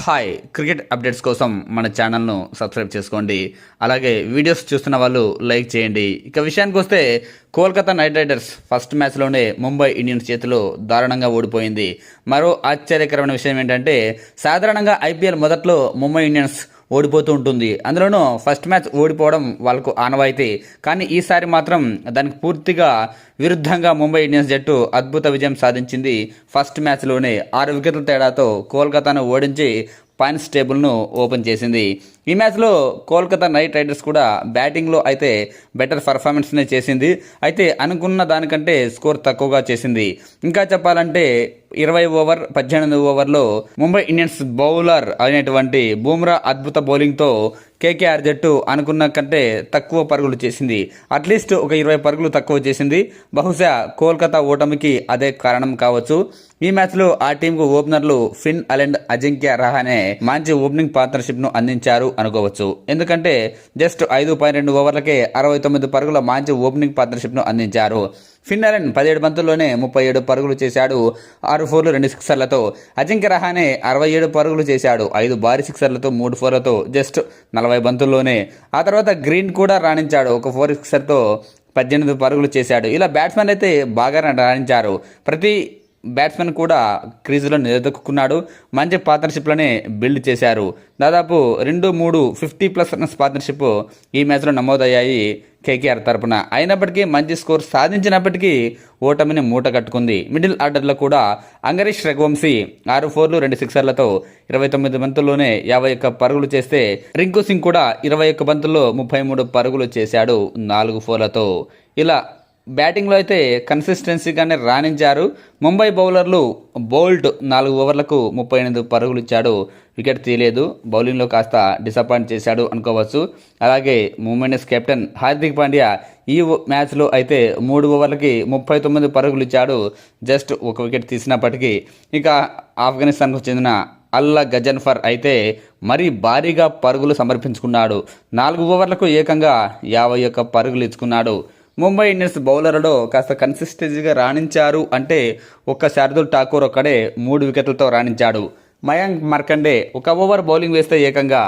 Hi cricket updates కోసం మన ఛానల్ను సబ్స్క్రైబ్ చేసుకోండి. అలాగే వీడియోస్ చూస్తున్న వాళ్ళు లైక్ చేయండి. ఇక విషయానికి వస్తే కోల్కతా నైట్ రైడర్స్ ఫస్ట్ మ్యాచ్లోనే ముంబై ఇండియన్స్ చేతిలో దారుణంగా ఓడిపోయింది. మరో ఆశ్చర్యకరమైన విషయం ఏంటంటే సాధారణంగా ఐపీఎల్ మొదట్లో ముంబై ఇండియన్స్ ఓడిపోతూ ఉంటుంది. అందులోనూ ఫస్ట్ మ్యాచ్ ఓడిపోవడం వాళ్ళకు ఆనవాయితీ. కానీ ఈసారి మాత్రం దానికి పూర్తిగా విరుద్ధంగా ముంబై ఇండియన్స్ జట్టు అద్భుత విజయం సాధించింది. ఫస్ట్ మ్యాచ్లోనే 6 వికెట్ల తేడాతో కోల్కతాను ఓడించి పాయింట్స్ టేబుల్ను ఓపెన్ చేసింది. ఈ మ్యాచ్లో కోల్కతా నైట్ రైడర్స్ కూడా బ్యాటింగ్లో అయితే బెటర్ పర్ఫార్మెన్స్నే చేసింది. అయితే అనుకున్న దానికంటే స్కోర్ తక్కువగా చేసింది. ఇంకా చెప్పాలంటే 18 ఓవర్లో ముంబై ఇండియన్స్ బౌలర్ అయినటువంటి బూమ్రా అద్భుత బౌలింగ్తో కేకేఆర్ జట్టు అనుకున్న కంటే తక్కువ పరుగులు చేసింది. అట్లీస్ట్ ఒక 20 పరుగులు తక్కువ చేసింది. బహుశా కోల్కతా ఓటమికి అదే కారణం కావచ్చు. ఈ మ్యాచ్లో ఆ టీంకు ఓపెనర్లు ఫిన్ అలెండ్ అజింక్య రహానే మంచి ఓపెనింగ్ పార్ట్నర్షిప్ను అందించారు అనుకోవచ్చు. ఎందుకంటే జస్ట్ 5.2 ఓవర్లకే 69 పరుగుల మంచి ఓపెనింగ్ పార్ట్నర్షిప్ను అందించారు. ఫిన్ అలెండ్ 17 బంతుల్లోనే 37 పరుగులు చేశాడు. 6 ఫోర్లు 2 సిక్సర్లతో. అజింక్య రహానే 67 పరుగులు చేశాడు. 5 భారీ సిక్సర్లతో 3 ఫోర్లతో జస్ట్ 40 బంతుల్లోనే. ఆ తర్వాత గ్రీన్ కూడా రాణించాడు. 1 4 సిక్సర్తో 18 పరుగులు చేశాడు. ఇలా బ్యాట్స్మెన్ అయితే బాగా రాణించారు. ప్రతి బ్యాట్స్మెన్ కూడా క్రీజులో నిలదొక్కున్నాడు. మంచి పార్ట్నర్షిప్లోనే బిల్డ్ చేశారు. దాదాపు 2-3 50+ రన్స్ పార్ట్నర్షిప్ ఈ మ్యాచ్లో నమోదయ్యాయి కేకేఆర్ తరపున. అయినప్పటికీ మంచి స్కోర్ సాధించినప్పటికీ ఓటమిని మూట కట్టుకుంది. మిడిల్ ఆర్డర్లో కూడా అంగరీష్ రఘువంశీ 6 ఫోర్లు 2 సిక్సర్లతో 29 బంతుల్లోనే 51 పరుగులు చేస్తే రింకు సింగ్ కూడా 21 బంతుల్లో 33 పరుగులు చేశాడు 4 ఫోర్లతో. ఇలా బ్యాటింగ్లో అయితే కన్సిస్టెన్సీగానే రాణించారు. ముంబై బౌలర్లు బోల్ట్ 4 ఓవర్లకు 38 పరుగులు ఇచ్చాడు. వికెట్ తీయలేదు. బౌలింగ్లో కాస్త డిసప్పాయింట్ చేశాడు అనుకోవచ్చు. అలాగే ముంబై ఇండియన్స్ కెప్టెన్ హార్దిక్ పాండ్యా ఈ మ్యాచ్లో అయితే 3 ఓవర్లకి 39 పరుగులు ఇచ్చాడు. జస్ట్ 1 వికెట్ తీసినప్పటికీ. ఇక ఆఫ్ఘనిస్తాన్కు చెందిన అల్లా గజన్ఫర్ అయితే మరీ భారీగా పరుగులు సమర్పించుకున్నాడు. 4 ఓవర్లకు ఏకంగా 51 పరుగులు ఇచ్చుకున్నాడు. ముంబై ఇండియన్స్ బౌలర్లలో కాస్త కన్సిస్టెన్సీగా రాణించారు అంటే ఒక్క శార్దుల్ ఠాకూర్ ఒక్కడే 3 వికెట్లతో రాణించాడు. మయాంక్ మార్కండే 1 ఓవర్ బౌలింగ్ వేస్తే ఏకంగా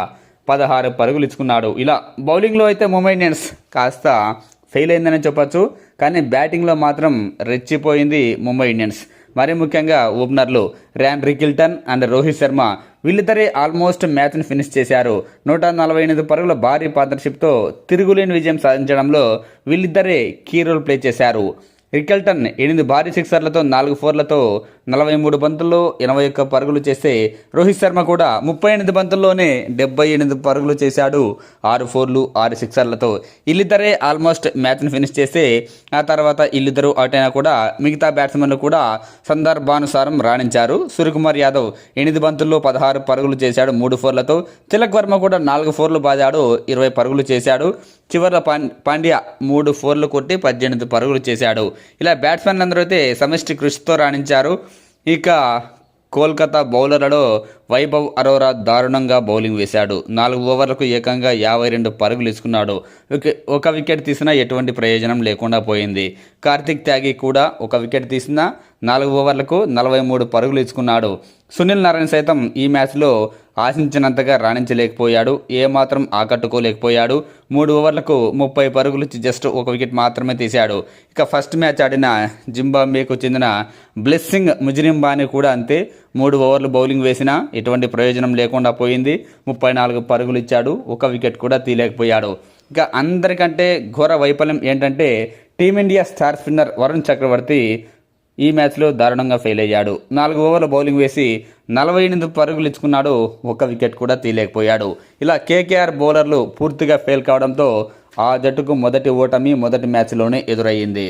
16 పరుగులు ఇచ్చుకున్నాడు. ఇలా బౌలింగ్లో అయితే ముంబై ఇండియన్స్ కాస్త ఫెయిల్ అయిందని చెప్పొచ్చు. కానీ బ్యాటింగ్లో మాత్రం రెచ్చిపోయింది ముంబై ఇండియన్స్. మరీ ముఖ్యంగా ఓపెనర్లు Ryan Rickelton and Rohit Sharma వీళ్ళిద్దరే ఆల్మోస్ట్ మ్యాచ్ను ఫినిష్ చేశారు. 148 పరుగుల భారీ పార్ట్నర్షిప్తో తిరుగులేని విజయం సాధించడంలో వీళ్ళిద్దరే కీ రోల్ ప్లే చేశారు. రికిల్టన్ 8 భారీ సిక్సర్లతో 4 ఫోర్లతో 43 బంతుల్లో 81 పరుగులు చేస్తే రోహిత్ శర్మ కూడా 38 బంతుల్లోనే 78 పరుగులు చేశాడు. 6 ఫోర్లు 6 సిక్సర్లతో. వీళ్ళిద్దరే ఆల్మోస్ట్ మ్యాచ్ను ఫినిష్ చేస్తే ఆ తర్వాత వీళ్ళిద్దరూ అవుట్ అయినా కూడా మిగతా బ్యాట్స్మెన్లు కూడా సందర్భానుసారం రాణించారు. సూర్యకుమార్ యాదవ్ 8 బంతుల్లో 16 పరుగులు చేశాడు 3 ఫోర్లతో. తిలక్ వర్మ కూడా 4 ఫోర్లు బాదాడు 20 పరుగులు చేశాడు. చివరిలో పాండ్యా 3 ఫోర్లు కొట్టి 18 పరుగులు చేశాడు. ఇలా బ్యాట్స్మెన్ అందరూ అయితే సమిష్టి కృషితో రాణించారు. ఇక కోల్కతా బౌలర్లలో వైభవ్ అరోరా దారుణంగా బౌలింగ్ వేశాడు. 4 ఓవర్లకు ఏకంగా 52 పరుగులు ఇచ్చుకున్నాడు. 1 వికెట్ తీసినా ఎటువంటి ప్రయోజనం లేకుండా పోయింది. కార్తిక్ త్యాగి కూడా 1 వికెట్ తీసినా 4 ఓవర్లకు 43 పరుగులు ఇచ్చుకున్నాడు. సునీల్ నారాయణ సైతం ఈ మ్యాచ్లో ఆశించినంతగా రాణించలేకపోయాడు. ఏమాత్రం ఆకట్టుకోలేకపోయాడు. 3 ఓవర్లకు 30 పరుగులు ఇచ్చి జస్ట్ 1 వికెట్ మాత్రమే తీశాడు. ఇక ఫస్ట్ మ్యాచ్ ఆడిన జింబాబ్వేకు చెందిన బ్లెస్సింగ్ ముజిరింబాని కూడా అంతే. 3 ఓవర్లు బౌలింగ్ వేసినా ఎటువంటి ప్రయోజనం లేకుండా పోయింది. 34 పరుగులు ఇచ్చాడు. 1 వికెట్ కూడా తీయలేకపోయాడు. ఇక అందరికంటే ఘోర వైఫల్యం ఏంటంటే టీమిండియా స్టార్ స్పిన్నర్ వరుణ్ చక్రవర్తి ఈ మ్యాచ్లో దారుణంగా ఫెయిల్ అయ్యాడు. 4 ఓవర్ల బౌలింగ్ వేసి 48 పరుగులు ఇచ్చుకున్నాడు. 1 వికెట్ కూడా తీయలేకపోయాడు. ఇలా కేకేఆర్ బౌలర్లు పూర్తిగా ఫెయిల్ కావడంతో ఆ జట్టుకు మొదటి ఓటమి మొదటి మ్యాచ్లోనే ఎదురయ్యింది.